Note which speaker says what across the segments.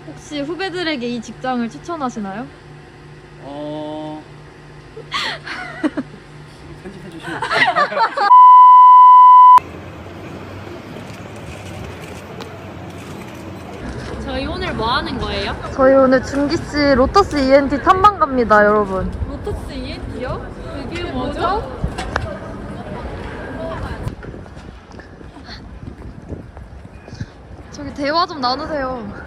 Speaker 1: 혹시 후배들에게 이 직장을 추천하시나요?
Speaker 2: 편집해 주시면
Speaker 3: 저희 오늘 뭐 하는 거예요?
Speaker 1: 저희 오늘 준기씨 로터스 ENT 탐방 갑니다, 여러분.
Speaker 3: 로터스 ENT요? 그게 뭐죠?
Speaker 1: 저기 대화 좀 나누세요.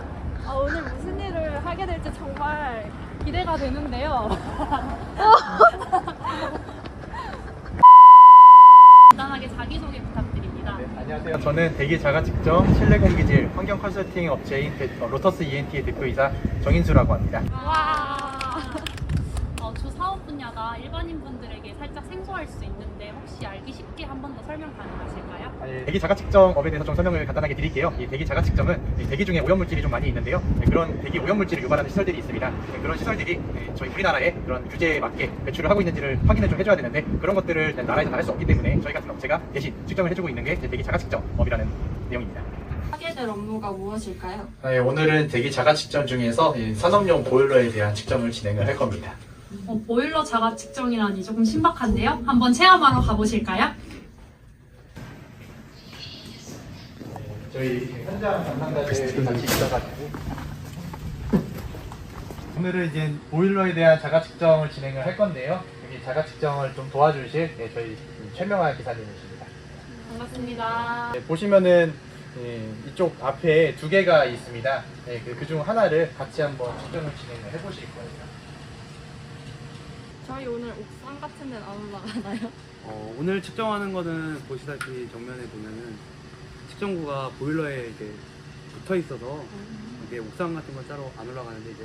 Speaker 3: 오늘 무슨 일을 하게 될지 정말 기대가 되는데요. 간단하게 자기소개 부탁드립니다.
Speaker 2: 네, 안녕하세요. 저는 대기 자가 측정 실내 공기질 환경 컨설팅 업체인 로터스 ENT의 대표이사 정인수라고 합니다.
Speaker 3: 와. 주 사업 분야가 일반인 분들에게 살짝 생소할 수 있는데 혹시 알기 쉽게 한 번 더 설명 가능하실까요?
Speaker 2: 대기 자가 측정업에 대해서 좀 설명을 간단하게 드릴게요. 이 대기 자가 측정은 대기 중에 오염물질이 좀 많이 있는데요. 그런 대기 오염물질을 유발하는 시설들이 있습니다. 그런 시설들이 저희 우리나라의 그런 규제에 맞게 배출을 하고 있는지를 확인을 좀 해줘야 되는데 그런 것들을 나라에서 다 할 수 없기 때문에 저희 같은 업체가 대신 측정을 해주고 있는 게 대기 자가 측정업이라는 내용입니다.
Speaker 3: 하게 될 업무가 무엇일까요?
Speaker 2: 네, 오늘은 대기 자가 측정 중에서 산업용 보일러에 대한 측정을 진행을 할 겁니다.
Speaker 3: 보일러 자가 측정이라니 조금 신박한데요? 한번 체험하러 가보실까요?
Speaker 2: 저희 현장 담당자들 같이 있어가지고 오늘은 이제 보일러에 대한 자가 측정을 진행을 할 건데요. 여기 자가 측정을 좀 도와주실 저희 최명아 기사님이십니다.
Speaker 3: 반갑습니다.
Speaker 2: 보시면은 이쪽 앞에 두 개가 있습니다. 그중 하나를 같이 한번 측정을 진행을 해보실 거예요.
Speaker 1: 저희 오늘 옥상 같은 데는 안 올라가나요?
Speaker 4: 오늘 측정하는 거는 보시다시피 정면에 보면은 측정구가 보일러에 이렇게 붙어 있어서 이게 옥상 같은 건 따로 안 올라가는데 이제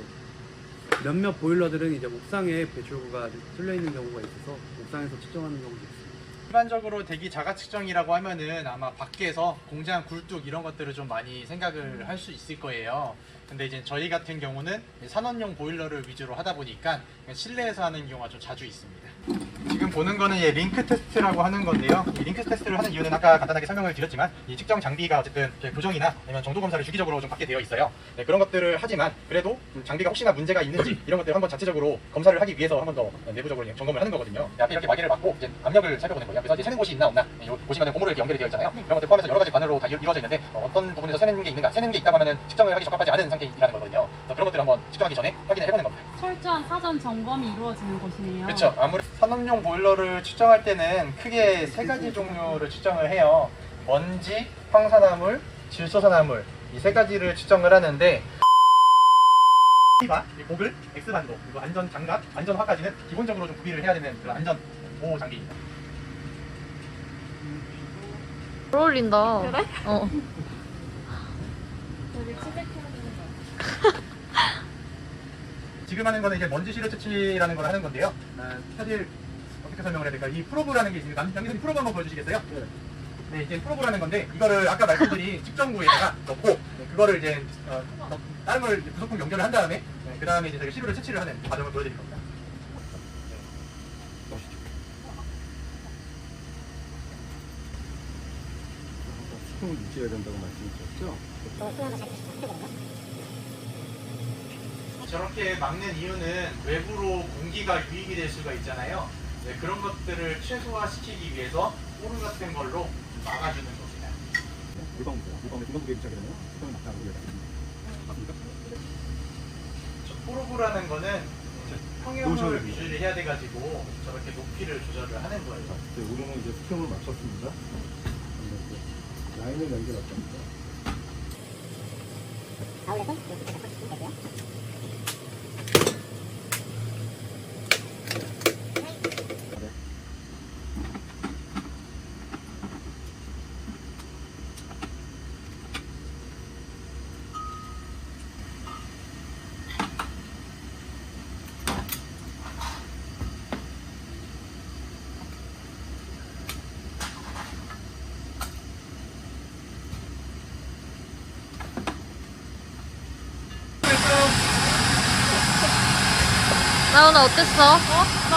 Speaker 4: 몇몇 보일러들은 이제 옥상에 배출구가 뚫려 있는 경우가 있어서 옥상에서 측정하는 경우도 있습니다.
Speaker 2: 일반적으로 대기 자가 측정이라고 하면은 아마 밖에서 공장 굴뚝 이런 것들을 좀 많이 생각을 할 수 있을 거예요. 근데 이제 저희 같은 경우는 산업용 보일러를 위주로 하다 보니까 실내에서 하는 경우가 좀 자주 있습니다. 지금 보는 거는 링크 테스트라고 하는 건데요. 이 링크 테스트를 하는 이유는 아까 간단하게 설명을 드렸지만 이 측정 장비가 어쨌든 부정이나 아니면 정도 검사를 주기적으로 좀 받게 되어 있어요. 그런 것들을 하지만 그래도 장비가 혹시나 문제가 있는지 이런 것들을 한번 자체적으로 검사를 하기 위해서 한 번 더 내부적으로 점검을 하는 거거든요. 앞에 이렇게 마개를 받고 이제 압력을 살펴보는 거예요. 그래서 이제 새는 곳이 있나 없나 보시면 고무로 이렇게 연결이 되어 있잖아요. 그런 것들 포함해서 여러 가지 관으로 다 이루어져 있는데 어떤 부분에서 새는 게 있는가, 새는 게 있다고 하면 측정을 하기 적합하지 않은 상태라는 거거든요. 그런 것들을 한번 측정하기 전에 확인을 해보는 겁니다.
Speaker 3: 철저한 사전 점검이 이루어지는 곳이네요.
Speaker 2: 그렇죠. 아무래도 산업용 보일러를 측정할 때는 크게 세 가지 종류를 측정을 해요. 먼지, 황산화물, 질소산화물 이 세 가지를 측정을 하는데 고글, X반도, 그리고 안전 장갑, 안전화까지는 기본적으로 좀 구비를 해야 되는 그런 안전 보호 장비입니다.
Speaker 1: 잘 어울린다.
Speaker 3: 그래?
Speaker 1: 여기
Speaker 2: 지금 하는 거는 이제 먼지 시료 채취라는 걸 하는 건데요. 사실 어떻게 설명을 해야 될까요? 이 프로브라는 게 있습니다. 남기선님 프로브 한번 보여주시겠어요? 네, 이제 프로브라는 건데 이거를 아까 말씀드린 측정구에다가 넣고 그거를 이제 다른 걸 부속품 연결을 한 다음에 그 다음에 이제 저희가 시료를 채취를 하는 과정을 보여드릴 겁니다.
Speaker 4: 수평을 유지해야 된다고 말씀하셨죠?
Speaker 2: 저렇게 막는 이유는 외부로 공기가 유입이 될 수가 있잖아요. 그런 것들을 최소화시키기 위해서 포르 같은 걸로 막아주는 겁니다.
Speaker 4: 물방울 중간부에 시작이 되면 수평을 막다고 맞습니까?
Speaker 2: 포르브라는 거는 평형을 유지를 해야 돼가지고 저렇게 높이를 조절을 하는 거예요.
Speaker 4: 우리는 이제 수평을 맞췄습니다. 라인을 연결할 겁니다.
Speaker 1: 나 오늘 어땠어?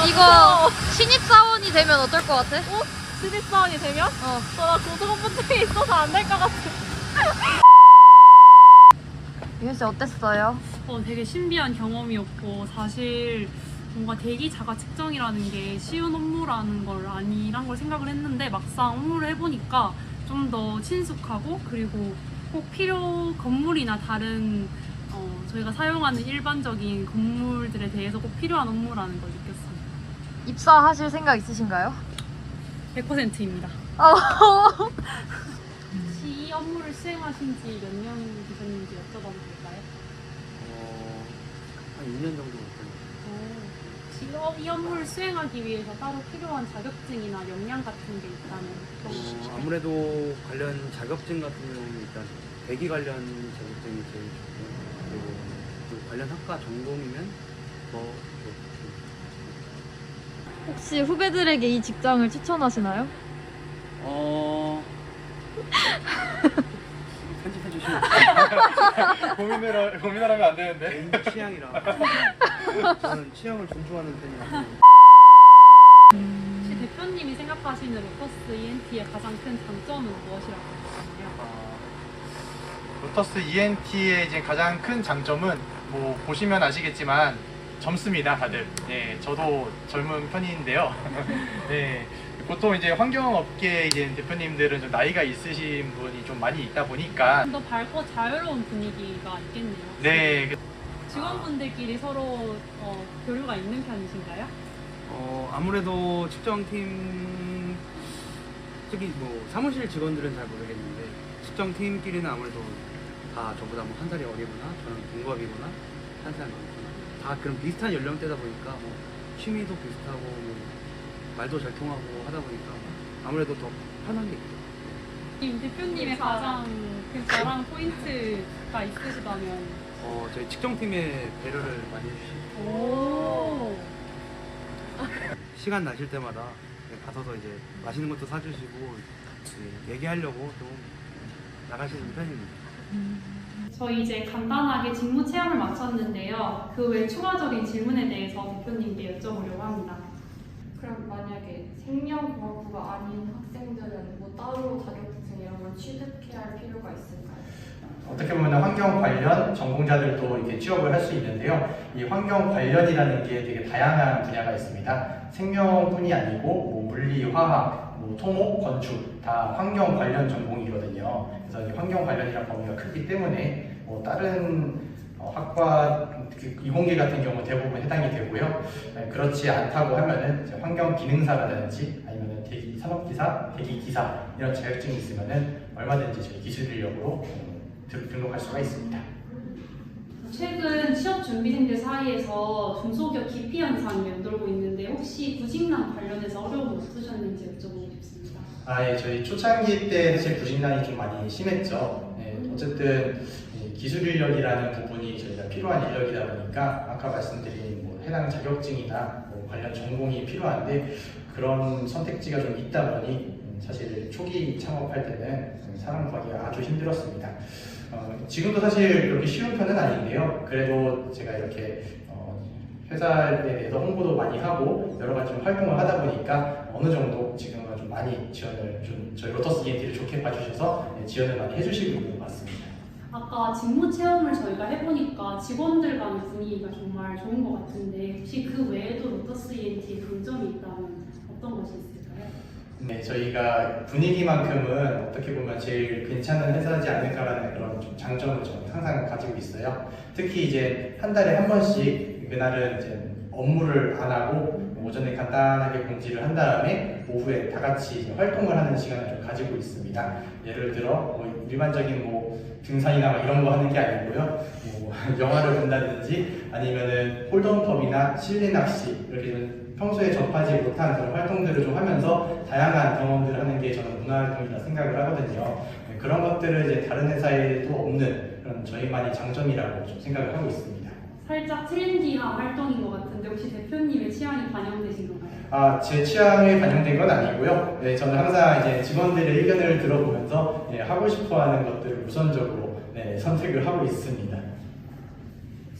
Speaker 1: 이거 신입사원이 되면 어떨 것 같아?
Speaker 3: 신입사원이 되면? 나 고소공포증이 있어서 안 될 것 같아.
Speaker 1: 이현 씨 어땠어요?
Speaker 3: 되게 신비한 경험이었고 사실 뭔가 대기 자가 측정이라는 게 쉬운 업무라는 걸 아니란 걸 생각을 했는데 막상 업무를 해보니까 좀 더 친숙하고 그리고 꼭 건물이나 다른 저희가 사용하는 일반적인 건물들에 대해서 꼭 필요한 업무라는 걸 느꼈습니다.
Speaker 1: 입사하실 생각 있으신가요?
Speaker 3: 100%입니다. 혹시 이 업무를 수행하신 지 몇 년 되셨는지 여쭤봐도 될까요?
Speaker 4: 한 2년 정도 됐어요.
Speaker 3: 혹시 이 업무를 수행하기 위해서 따로 필요한 자격증이나 역량 같은 게 있다면 어떤 것일까요?
Speaker 4: 아무래도 관련 자격증 같은 경우는 일단 대기 관련 자격증이 제일 좋고, 그리고 그 관련 학과 전공이면 더 좋고.
Speaker 1: 혹시 후배들에게 이 직장을 추천하시나요?
Speaker 4: 편집해 주시면
Speaker 2: 고민을 하면 안 되는데.
Speaker 4: 개인 취향이라 저는 취향을 존중하는 편이라서.
Speaker 3: 혹시 대표님이 생각하시는 로터스 ENT의 가장 큰 장점은 무엇이라고 생각하나요?
Speaker 2: 로터스 ENT의 이제 가장 큰 장점은 뭐 보시면 아시겠지만 젊습니다, 다들. 네, 저도 젊은 편인데요. 네, 보통 이제 환경업계 이제 대표님들은 좀 나이가 있으신 분이 좀 많이 있다 보니까
Speaker 3: 좀 더 밝고 자유로운 분위기가 있겠네요.
Speaker 2: 네,
Speaker 3: 직원분들끼리 서로 교류가 있는 편이신가요?
Speaker 4: 아무래도 측정팀 특히 뭐 사무실 직원들은 잘 모르겠는데 측정팀끼리는 아무래도 다 저보다 뭐 한 살이 어리거나 저는 동갑이거나 한 살 많거나 다 그런 비슷한 연령대다 보니까 뭐 취미도 비슷하고 뭐 말도 잘 통하고 하다 보니까 아무래도 더 편한 게 있죠.
Speaker 3: 임 대표님의 가장 그 자랑 포인트가 있으시다면?
Speaker 4: 저희 측정팀의 배려를 많이 해주시고
Speaker 3: 오.
Speaker 4: 시간 나실 때마다 가서서 이제 맛있는 것도 사주시고 얘기하려고 좀 나가시는 편입니다.
Speaker 3: 저희 이제 간단하게 직무 체험을 마쳤는데요. 그 외 추가적인 질문에 대해서 대표님께 여쭤보려고 합니다.
Speaker 5: 그럼 만약에 생명과학부가 아닌 학생들은 뭐 따로 자격증 이런 걸 취득해야 할 필요가 있을까요?
Speaker 2: 어떻게 보면 환경 관련 전공자들도 이렇게 취업을 할 수 있는데요. 이 환경 관련이라는 게 되게 다양한 분야가 있습니다. 생명뿐이 아니고 뭐 물리, 화학, 뭐 토목, 건축 다 환경 관련 전공이거든요. 그래서 이 환경 관련이라는 범위가 크기 때문에 뭐 다른 학과 이공계 같은 경우 대부분 해당이 되고요. 그렇지 않다고 하면은 이제 환경 기능사라든지 아니면 대기 산업기사, 대기 기사 이런 자격증이 있으면은 얼마든지 저희 기술 인력으로 등록할 수가 있습니다.
Speaker 3: 최근 취업 준비생들 사이에서 중소기업 기피 현상이 맴돌고 있는데 혹시 구직난 관련해서 어려움은 없으셨는지 여쭤보고 싶습니다.
Speaker 2: 예, 저희 초창기 때 사실 구직난이 좀 많이 심했죠. 어쨌든 기술 인력이라는 부분이 저희가 필요한 인력이다 보니까 아까 말씀드린 뭐 해당 자격증이나 뭐 관련 전공이 필요한데 그런 선택지가 좀 있다 보니 사실 초기 창업할 때는 사람 구하기가 아주 힘들었습니다. 지금도 사실 그렇게 쉬운 편은 아닌데요. 그래도 제가 이렇게 회사에 대해서 홍보도 많이 하고 여러 가지 좀 활동을 하다 보니까 어느 정도 지금은 좀 많이 지원을 좀 저희 로터스 ENT를 좋게 봐주셔서 지원을 많이 해주시고 있는 것 같습니다.
Speaker 3: 아까 직무 체험을 저희가 해보니까 직원들 간의 분위기가 정말 좋은 것 같은데 혹시 그 외에도 로터스 ENT의 강점이 있다면 어떤 것이 있을까요?
Speaker 2: 네, 저희가 분위기만큼은 어떻게 보면 제일 괜찮은 회사지 않을까라는 그런 좀 장점을 저는 항상 가지고 있어요. 특히 이제 한 달에 한 번씩 그날은 이제 업무를 안 하고 오전에 간단하게 공지를 한 다음에 오후에 다 같이 이제 활동을 하는 시간을 좀 가지고 있습니다. 예를 들어 뭐 일반적인 뭐 등산이나 막 이런 거 하는 게 아니고요. 뭐 영화를 본다든지 아니면은 홀덤펍이나 실내 낚시 이렇게 좀 평소에 접하지 못한 그런 활동들을 좀 하면서 다양한 경험들을 하는 게 저는 문화활동이라 생각을 하거든요. 그런 것들을 이제 다른 회사에도 없는 그런 저희만의 장점이라고 좀 생각을 하고 있습니다.
Speaker 3: 살짝 트렌디한 활동인 것 같은데 혹시 대표님의 취향이 반영되신 건가요?
Speaker 2: 제 취향에 반영된 건 아니고요. 네, 저는 항상 이제 직원들의 의견을 들어보면서 하고 싶어하는 것들을 우선적으로 선택을 하고 있습니다.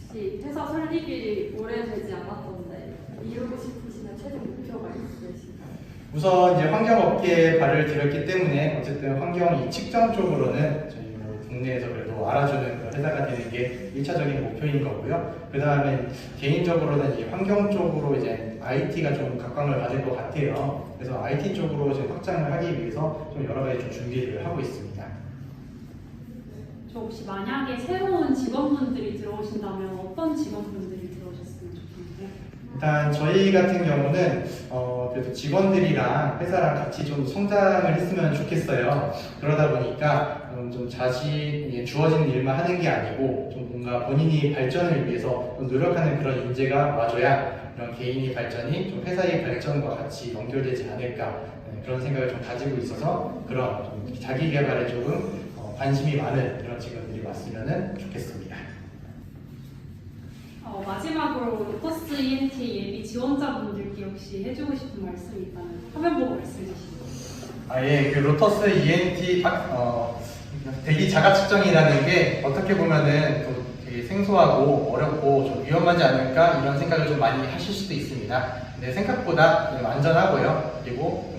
Speaker 5: 혹시 회사 설립일이 오래되지 않았던데 이루고 싶으시는 최종 목표가 있으신가요?
Speaker 2: 우선 이제 환경업계에 발을 들였기 때문에 어쨌든 환경 이 측정 쪽으로는 저희 뭐 국내에서 그래도 알아주는 그런 회사가 되는 게 1차적인 목표인 거고요. 그 다음에 개인적으로는 이 환경 쪽으로 이제 IT가 좀 각광을 받을 것 같아요. 그래서 IT 쪽으로 이제 확장을 하기 위해서 좀 여러 가지 좀 준비를 하고 있습니다.
Speaker 3: 저 혹시 만약에 새로운 직원분들이 들어오신다면 어떤 직원분들이 들어오셨으면 좋겠나요?
Speaker 2: 일단 저희 같은 경우는 그래도 직원들이랑 회사랑 같이 좀 성장을 했으면 좋겠어요. 그러다 보니까 좀 자신이 주어진 일만 하는 게 아니고 좀 뭔가 본인이 발전을 위해서 좀 노력하는 그런 인재가 와줘야 이런 개인의 발전이 좀 회사의 발전과 같이 연결되지 않을까, 그런 생각을 좀 가지고 있어서 그런 좀 자기 개발에 조금 관심이 많은 그런 직원들이 왔으면 좋겠습니다.
Speaker 3: 마지막으로 로터스 ENT 예비 지원자분들께 혹시 해주고 싶은 말씀이 있다면 화면 보고 말씀해 주시죠.
Speaker 2: 예, 그 로터스 ENT 대기 자가 측정이라는 게 어떻게 보면은 또 되게 생소하고 어렵고 좀 위험하지 않을까 이런 생각을 좀 많이 하실 수도 있습니다. 근데 생각보다 안전하고요. 그리고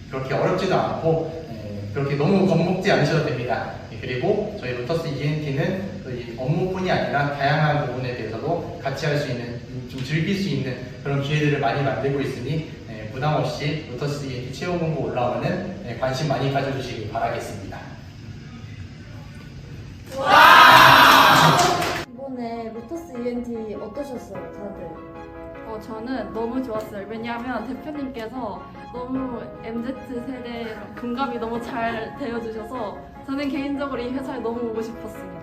Speaker 2: 그렇게 어렵지도 않고 그렇게 너무 겁먹지 않으셔도 됩니다. 그리고 저희 로터스 ENT는 이 업무뿐이 아니라 다양한 부분에 대해서도 같이 할 수 있는, 좀 즐길 수 있는 그런 기회들을 많이 만들고 있으니 부담 없이 로터스 ENT 채용 공고 올라오면 관심 많이 가져주시기 바라겠습니다.
Speaker 6: 이번에 로터스 ENT 어떠셨어요, 다들?
Speaker 5: 저는 너무 좋았어요. 왜냐하면 대표님께서 너무 MZ세대랑 공감이 너무 잘 되어주셔서 저는 개인적으로 이 회사에 너무 오고 싶었습니다.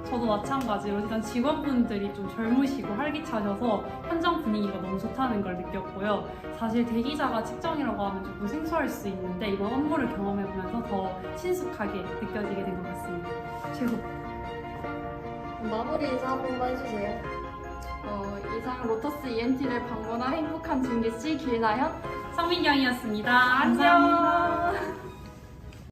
Speaker 3: 저도 마찬가지로 일단 직원분들이 좀 젊으시고 활기차셔서 현장 분위기가 너무 좋다는 걸 느꼈고요. 사실 대기자가 측정이라고 하면 조금 생소할 수 있는데 이번 업무를 경험해보면서 더 친숙하게 느껴지게 된 것 같습니다. 최고!
Speaker 6: 마무리 인사 한 번만 해주세요.
Speaker 5: 이상 로터스 ENT를 방문한 행복한 준기씨, 길나연,
Speaker 3: 성민경이었습니다.
Speaker 5: 안녕!
Speaker 3: 감사합니다.